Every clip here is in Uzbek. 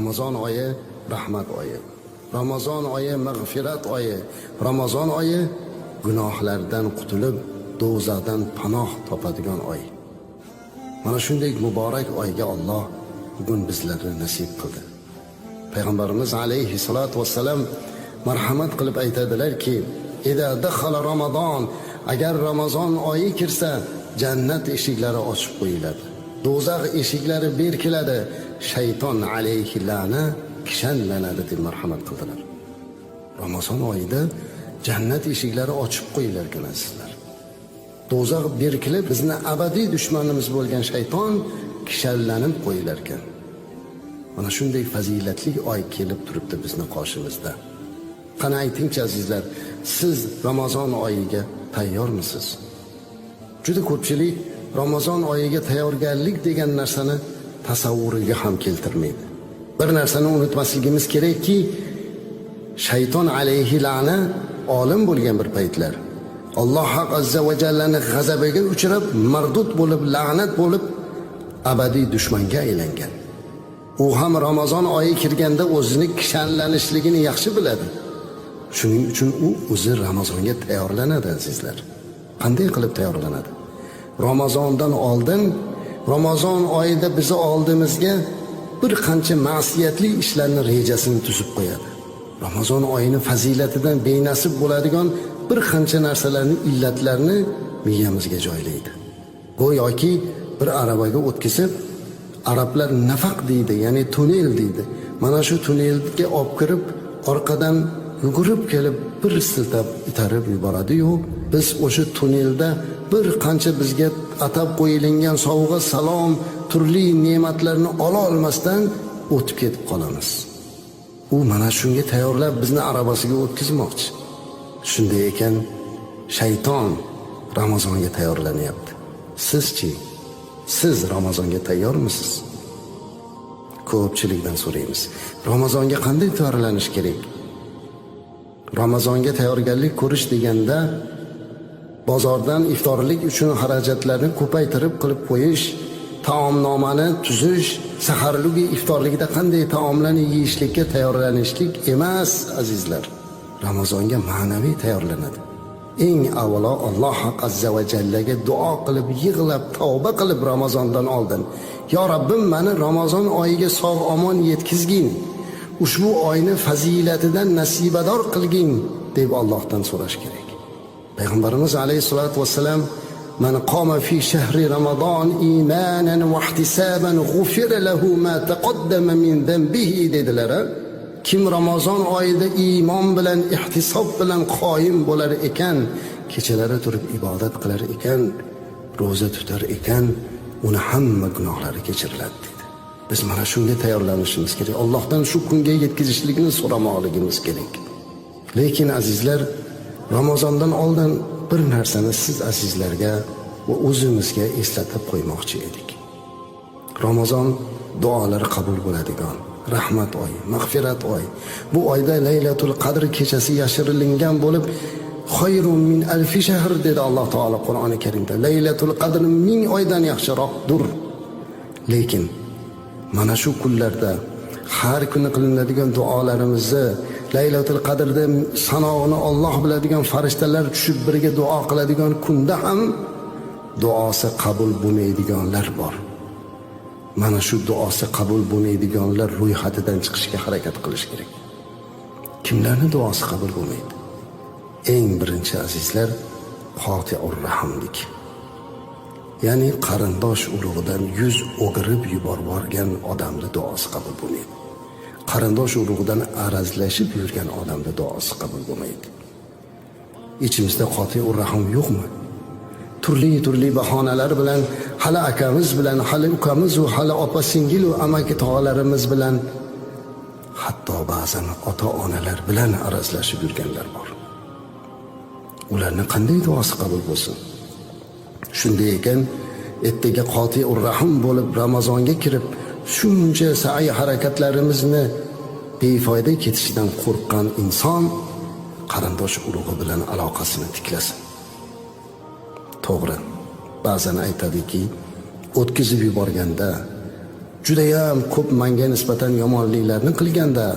Ramazon oyi rahmat oyi. Ramazon oyi mag'firat oyi. Ramazon oyi gunohlardan qutulib, do'zaxdan panoh topadigan oy. Mana shunday muborak oyga Alloh bugun bizlarni nasib qildi. Payg'ambarimiz alayhi salatu vassalam marhamat qilib aytadilarki, "Ida dakhala Ramazon, agar Ramazon oyi kirsa, jannat eshiklari ochib qo'yiladi. Do'zax eshiklari berkiladi, shayton alayhi la'na kishanlanadi" deb marhamat qildilar. Ramazon oyida jannat eshiklari ochib qo'yilar ekan azizlar. Do'zax berkilib, bizni abadiy dushmanimiz bo'lgan shayton kishanlanib qo'yilar ekan. Mana shunday fazilatli oy kelib turibdi bizni qoshimizda. Qani aytingchi azizlar, siz Ramazon oyiga tayyormisiz? Juda ko'pchilik Ramazon oyiga tayyorgarlik degan narsani tasavvuriga ham keltirmaydi. Bir narsani unutmasligimiz kerakki, shayton alayhi la'na olim bo'lgan bir paytlar Alloh haq azza va jallani g'azabiga uchrab, mardud bo'lib, la'nat bo'lib, abadiy dushmanga aylangan. U ham Ramazon oyi kirganda o'zini kishanlanishligini yaxshi biladi. Shuning uchun u o'zi Ramazonga tayyorlanadi azizlar. Qanday qilib tayyorlanadi? Ramazondan oldin, Ramazon oyida bizni oldimizga bir qancha ma'siyatli ishlarni rejasini tuzib qo'yadi. Ramazon oyini fazilatidan benasib bo'ladigan bir qancha narsalarning illatlarini miyamizga joylaydi. Go'yoki bir arabaga o'tkazib, arablar nafaq deydi, ya'ni tunnel deydi. Mana shu tunnelga olib kirib, orqadan yugurib kelib bir siltab itarib yuboradi-yu, biz o'sha tunnelda bir qancha bizga atab qo'yilgan sovg'a salom, turli ne'matlarni ola olmasdan o'tib ketib qolamiz. U mana shunga tayyorlab bizni arabasiga o'tkazmoqchi. Shunday ekan, shayton Ramazonga tayyorlanyapti. Sizchi? Siz Ramazonga tayyormisiz? Ko'pchilikdan so'raymiz. Ramazonga qanday tayyorlanish kerak? Ramazonga tayyorgarlik ko'rish deganda bozordan iftorlik uchun xarajatlarni ko'paytirib qilib qo'yish, taomnomani tuzish, saharligi iftorlikda qanday taomlarni yeyishlikka tayyorlanishlik emas azizlar. Ramazonga ma'naviy tayyorlanadi. Eng avvalo Alloh azza va jallaga duo qilib, yig'lab, tavba qilib Ramazondan oldin, "Yo Rabbim, meni Ramazon oyiga sog'-omon yetkazgin. Ushbu oyni fazilatidan nasibador qilgin" deb Allohdan so'rash kerak. Payg'ambarimiz alayhisolatu vassalam, "Man qoma fi shahri Ramazon imanan va ihtisaban g'ufira lahu ma taqaddama min dhanbihi" dedilar. Kim Ramazon oyida iymon bilan, ihtisob bilan qoyim bo'lar ekan, kechalari turib ibodat qilar ekan, roza tutar ekan, uni hamma gunohlari kechiriladi dedi. Biz mana shunga tayyorlanishimiz kerak. Allohdan shu kunga yetkazishligini so'ramoqligimiz kerak. Lekin azizlar, Ramazondan oldin bir narsani siz azizlarga va o'zimizga eslatib qo'ymoqchi edik. Ramazon duolari qabul bo'ladigan rahmat oyi, mag'firat oyi. Bu oyda Laylatul Qadr kechasi yashiringan bo'lib, "Xoyrun min alfi shahr" dedi Alloh taolo Qur'oni Karimda. Laylatul Qadr 1000 oydan yaxshiroqdir. Lekin mana shu kunlarda har kuni qilinadigan duolarimizni, Laylatul Qadrda sanog'ini Alloh biladigan farishtalar tushib birga duo qiladigan kunda ham duosi qabul bo'lmaydiganlar bor. Mana shu duosi qabul bo'lmaydiganlar ro'yxatidan chiqishga harakat qilish kerak. Kimlarning duosi qabul bo'lmaydi? Eng birinchi azizlar, qoti'ur rahmlik. Ya'ni qarindosh urug'idan yuz o'girib yuborgan odamning duosi qabul bo'lmaydi. Qarindosh urug'idan arazlashib yurgan odamning duosi qabul bo'lmaydi. Ichimizda qoti'ur rahm yo'qmi? Turli bahonalar bilan, hali akamiz bilan, hali ukamiz va hali opa singil va amaki tog'alarimiz bilan, hatto ba'zan ota-onalar bilan arazlashib yurganlar bor. Ularning qanday duosi qabul bo'lsin? Shunday ekan, ertaga qoti'ur rahm bo'lib Ramazonga kirib, shuncha sa'i harakatlarimizni befoyda ketishidan qo'rqqan inson qarindosh urug'i bilan aloqasini tiklasin. To'g'ri, ba'zan aytadiki, o'tkazib yuborganda judayam ko'p menga nisbatan yomonliklarni qilganda,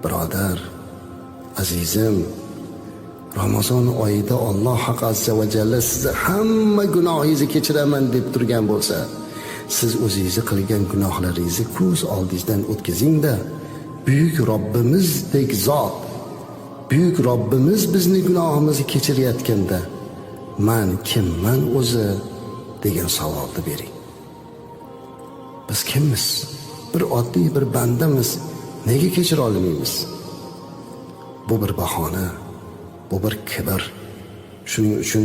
birodar, azizim, Ramazon oyida Alloh haq azza va jalla sizni hamma gunohingizni kechiraman deb turgan bo'lsa, siz o'zingizni qilgan gunohlaringizni ko'z oldingizdan o'tkazing-da, buyuk Robbimizdek zot, buyuk Robbimiz bizni gunohimizni kechirayotganda, men kimman o'zi degan savolni bering. Biz kimmiz? Bir oddiy bir bandamiz. Nega kechira olmaymiz? Bu bir bahona, bu bir kibr. Shuning uchun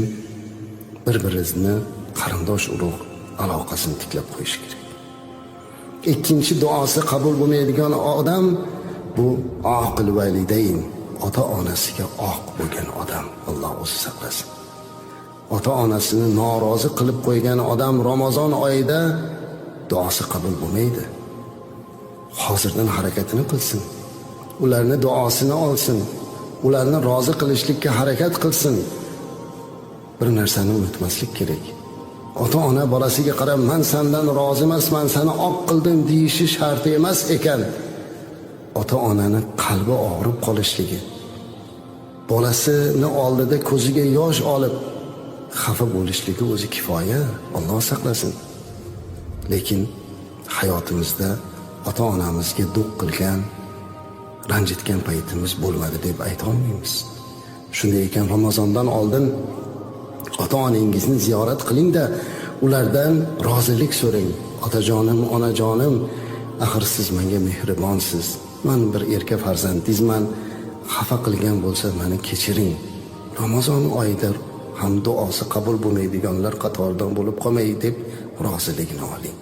bir-birimizni qarindosh urug' aloqasini tiklab qo'yish kerak. Ikkinchi duosi qabul bo'lmaydigan odam bu oqil validayn, ota-onasiga oq bo'lgan odam. Alloh o'zi saqlasin. Ota-onasini norozi qilib qo'ygan odam Ramazon oyida duosi qabul bo'lmaydi. Hozirdan harakatini qilsin. Ularni duosini olsin. Ularni rozi qilishlikka harakat qilsin. Bir narsani unutmaslik kerak. Ota-ona bolasiga qarab, "Men sendan rozi emasman, seni oq qildim" deyishi shart emas ekan. Ota-onani qalbi og'rib qolishligi, bolasini oldida ko'ziga yosh olib xafa bo'lishligi o'zi kifoya. Alloh saqlasin. Lekin hayotimizda ota-onamizga duq qilgan, ranjitgan paytimiz bo'lmadi deb ayta olmaymiz. Shunday ekan Ramazondan oldin ota-onangizni ziyorat qiling-da, ulardan rozilik so'rang. Otajonim, onajonim, axir siz menga mehribonsiz. Men bir erka farzandingizman. Xafa qilgan bo'lsa meni kechiring. Ramazon oyida ham duosi qabul bo'lmaydiganlar qatoridan bo'lib qolmay deb roziligini oling.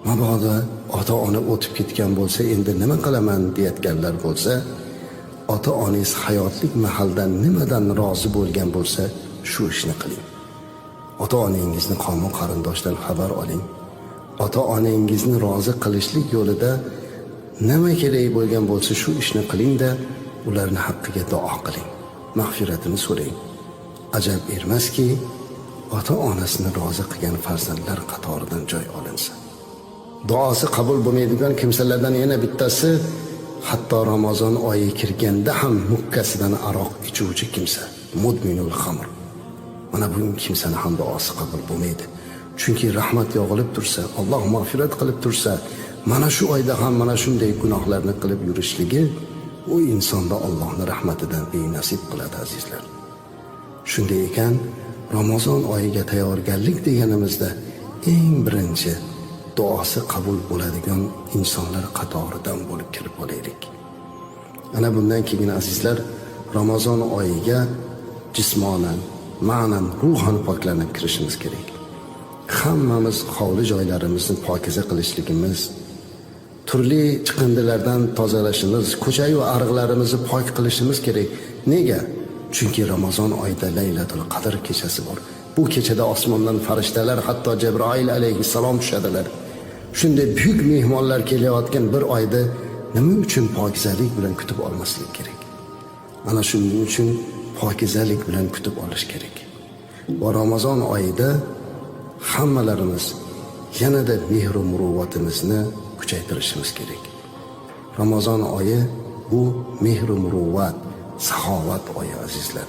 Mabodo ota-ona o'tib ketgan bo'lsa, endi nima qilaman deyotganlar bo'lsa, ota-onangiz hayotlik mahaldan nimadan rozi bo'lgan bo'lsa, shu ishni qiling. Ota-onangizni qavm qarindoshdan xabar oling. Ota-onangizni rozi qilishlik yo'lida nima kerak bo'lgan bo'lsa, shu ishni qiling-da, ularning haqqiga duo qiling. Mag'firatini so'rang. Ajab ermaski, ota-onasini rozi qilgan farzandlar qatoridan joy olinsa. Duosi qabul bo'lmaydigan kimsalardan yana bittasi, hatto Ramazon oyi kirganda ham mukkasidan aroq ichuvchi kimsa, mudminul xamr. Mana bu kimsani ham duosi qabul bo'lmaydi. Chunki rahmat yog'ilib tursa, Alloh mag'firat qilib tursa, mana shu oyda ham mana shunday gunohlarni qilib yurishligi u insonda Allohning rahmatidan benasib qiladi, azizlar. Shunday ekan, Ramazon oyiga tayyorgarlik deganimizda eng birinchi duosi qabul bo'ladigan insonlar qatoridan bo'lib kirib olaylik. Ana bundan keyin azizlar, Ramazon oyiga jismonan, ma'nan, ruhan poklanib kirishimiz kerak. Hammamiz hovli joylarimizni pokiza qilishligimiz, turli chiqindilardan tozalashimiz, ko'cha-yu ariqlarimizni pok qilishimiz kerak. Nega? Chunki Ramazon oyida Laylatul Qadr kechasi bor. Bu kechada osmondan farishtalar, hatto Jabroil alayhissalom tushadilar. Shunday buyuk mehmonlar kelayotgan bir oyda nima uchun pokizalik bilan kutib olmaslik kerak? Ana shuning uchun pokizalik bilan kutib olish kerak. Va Ramazon oyida hammalarimiz yanada mehr-u muruvvatimizni kuchaytirishimiz kerak. Ramazon oyi bu mehr-u muruvvat, saxovat oyi, azizlar.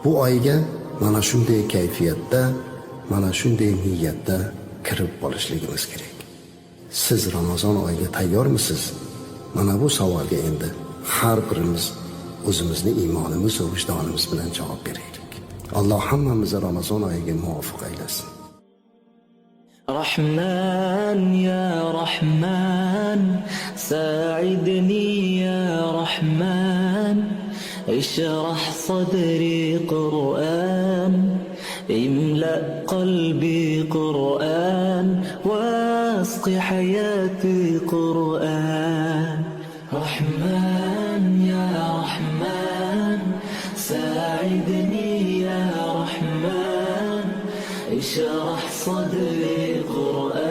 Bu oyga mana shunday kayfiyatda, mana shunday niyatda kirib qolishligimiz kerak. Siz Ramazon oyiga tayyormisiz? Mana bu savolga endi har birimiz o'zimizning iymonimiz va vijdonimiz bilan javob beraylik. Alloh hammamizni Ramazon oyiga muvofiq aylasin. رحمن يا رحمن ساعدني يا رحمن اشرح صدري قرآن املأ قلبي قرآن واسق حياتي قرآن رحمن يا رحمن ساعدني يا رحمن اشرح صدري قرآن